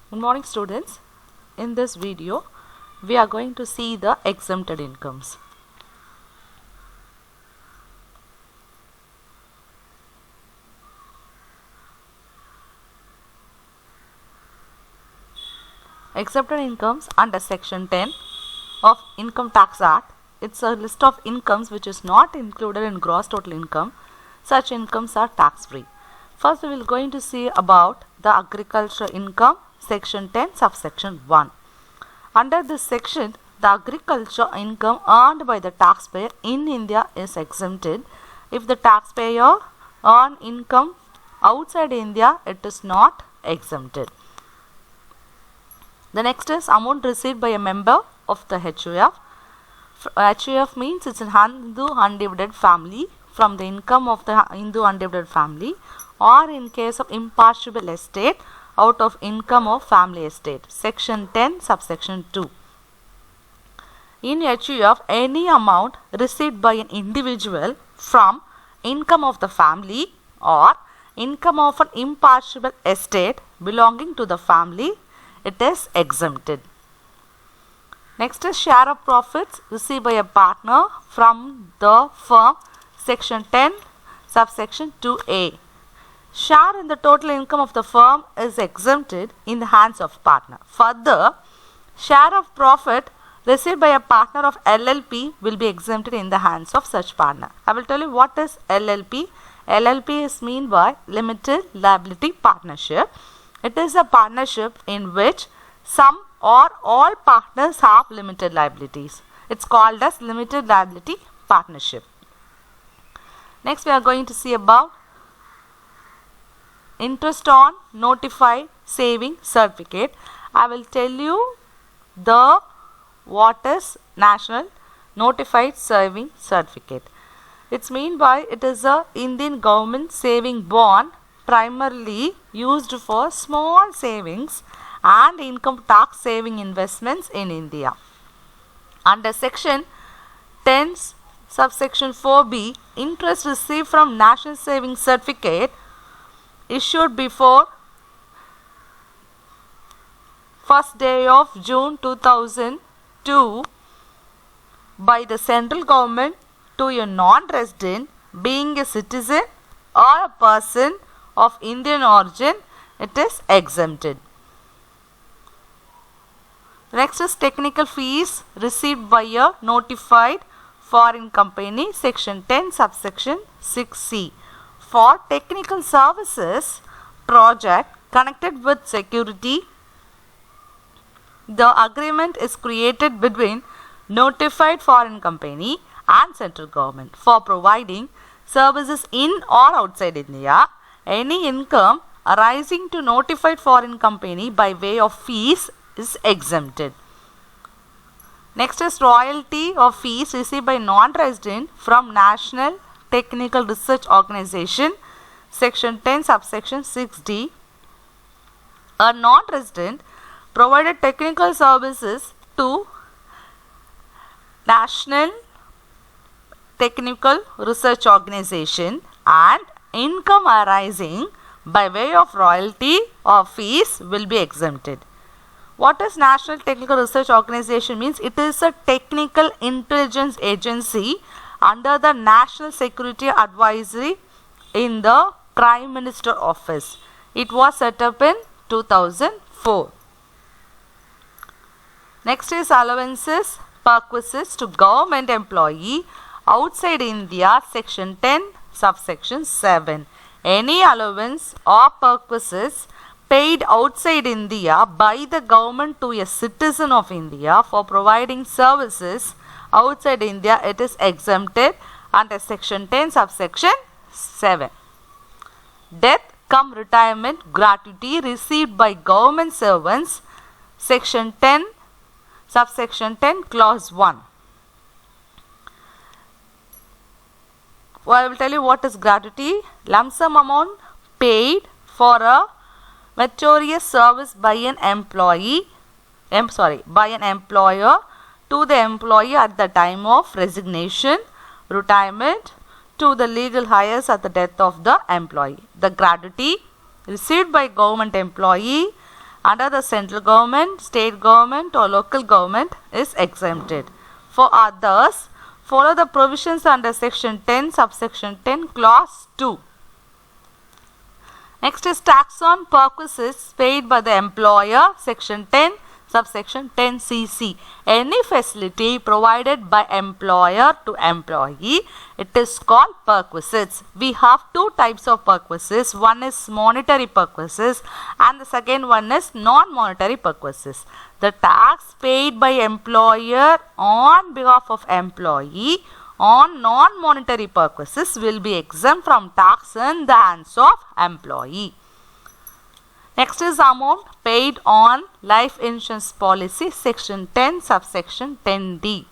Good morning students. In this video we are going to see the exempted incomes. Exempted incomes under section 10 of Income Tax Act. It's a list of incomes which is not included in gross total income. Such incomes are tax free. First we will going to see about the agricultural income, section 10 subsection 1. Under this section, the agriculture income earned by the taxpayer in India is exempted. If the taxpayer earn income outside India, it is not exempted. The next is amount received by a member of the HUF. HUF means it's a Hindu undivided family from the income of the Hindu undivided family, or in case of impartial estate out of income of family estate. Section 10 subsection 2. In HUF, any amount received by an individual from income of the family or income of an impartial estate belonging to the family, it is exempted. Next is share of profits received by a partner from the firm. Section 10 subsection 2a. Share in the total income of the firm is exempted in the hands of partner. Further, share of profit received by a partner of LLP will be exempted in the hands of such partner. I will tell you what is LLP. LLP is meant by Limited Liability Partnership. It is a partnership in which some or all partners have limited liabilities. It's called as Limited Liability Partnership. Next we are going to see about interest on notified saving certificate. I will tell you what is national notified saving certificate. It's mean by it is a Indian government saving bond primarily used for small savings and income tax saving investments in India. Under section 10 subsection 4b, interest received from national saving certificate issued before 1st day of June 2002 by the central government to a non-resident being a citizen or a person of Indian origin, it is exempted. Next is technical fees received by a notified foreign company. Section 10 subsection 6c. For technical services project connected with security, the agreement is created between notified foreign company and central government for providing services in or outside India. Any income arising to notified foreign company by way of fees is exempted. Next is royalty or fees received by non-resident from National Technical Research Organization. Section 10 subsection 6d. A non-resident provided technical services to National Technical Research Organization and income arising by way of royalty or fees will be exempted. What is National Technical Research Organization means? It is a technical intelligence agency under the National Security Advisory in the Prime Minister Office. It was set up in 2004. Next is allowances, perquisites to government employee outside India. Section 10 subsection 7. Any allowance or perquisites paid outside India by the government to a citizen of India for providing services outside India, it is exempted under section 10 subsection 7. Death cum retirement gratuity received by government servants. Section 10 subsection 10 clause 1. I will tell you what is gratuity. Lump sum amount paid for a meritorious service by an employer to the employee at the time of resignation, retirement, to the legal heirs at the death of the employee. The gratuity received by government employee under the central government, state government or local government is exempted. For others, follow the provisions under section 10 subsection 10 clause 2. Next is tax on perquisites paid by the employer, section 10 subsection 10 CC. Any facility provided by employer to employee, it is called perquisites. We have two types of perquisites. One is monetary perquisites and the second one is non-monetary perquisites. The tax paid by employer on behalf of employee on non-monetary perquisites will be exempt from tax in the hands of employee. Next is amount paid on life insurance policy, section 10 subsection 10D.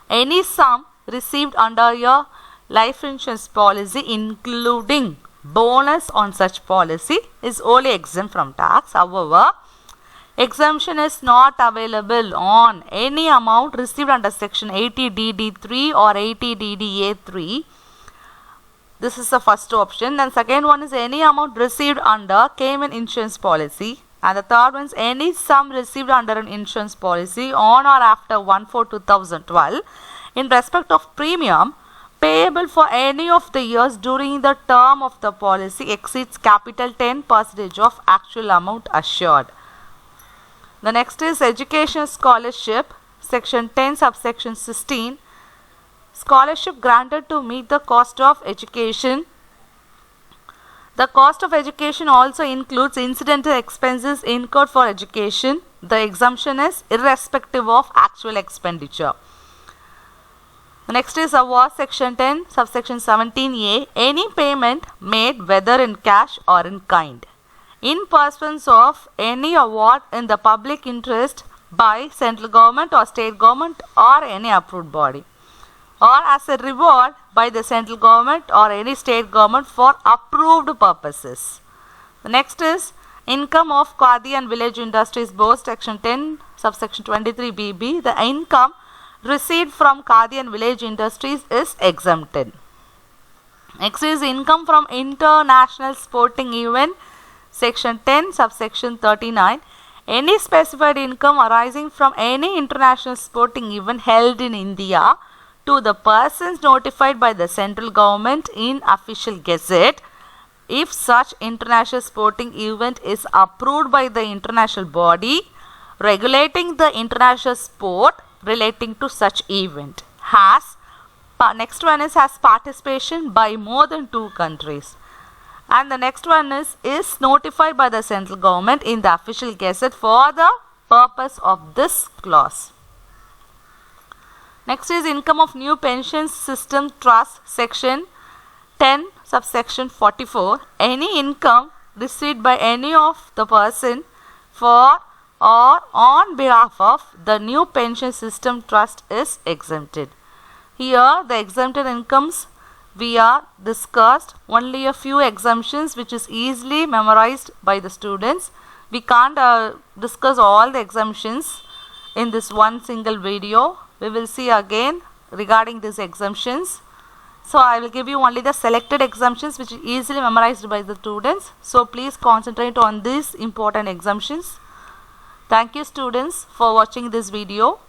Any sum received under your life insurance policy including bonus on such policy is only exempt from tax. However, exemption is not available on any amount received under section 80DD3 or 80DDA3. This is the first option. Then second one is any amount received under Cayman insurance policy. And the third one is any sum received under an insurance policy on or after 1/4/2012 in respect of premium payable for any of the years during the term of the policy exceeds capital 10% of actual amount assured. The next is education scholarship, section 10 subsection 16. Scholarship granted to meet the cost of education. The cost of education also includes incidental expenses incurred for education. The exemption is irrespective of actual expenditure. The next is award, section 10 subsection 17A. Any payment made whether in cash or in kind in pursuance of any award in the public interest by central government or state government or any approved body, or as a reward by the central government or any state government for approved purposes. The next is income of Khadi and Village Industries Board, section 10 subsection 23BB. The income received from Khadi and Village Industries is exempted. Next is income from international sporting event, section 10 subsection 39. Any specified income arising from any international sporting event held in India to the persons notified by the central government in official gazette, if such international sporting event is approved by the international body regulating the international sport relating to such event, next one is has participation by more than 2 countries, and the next one is notified by the central government in the official gazette for the purpose of this clause. Next is income of new pension system trust, section 10 subsection 44. Any income received by any of the person for or on behalf of the new pension system trust is exempted. Here the exempted incomes we are discussed only a few exemptions which is easily memorized by the students. We can't discuss all the exemptions in this one single video. We will see again regarding these exemptions. So I will give you only the selected exemptions which is easily memorized by the students. So please concentrate on these important exemptions. Thank you students for watching this video.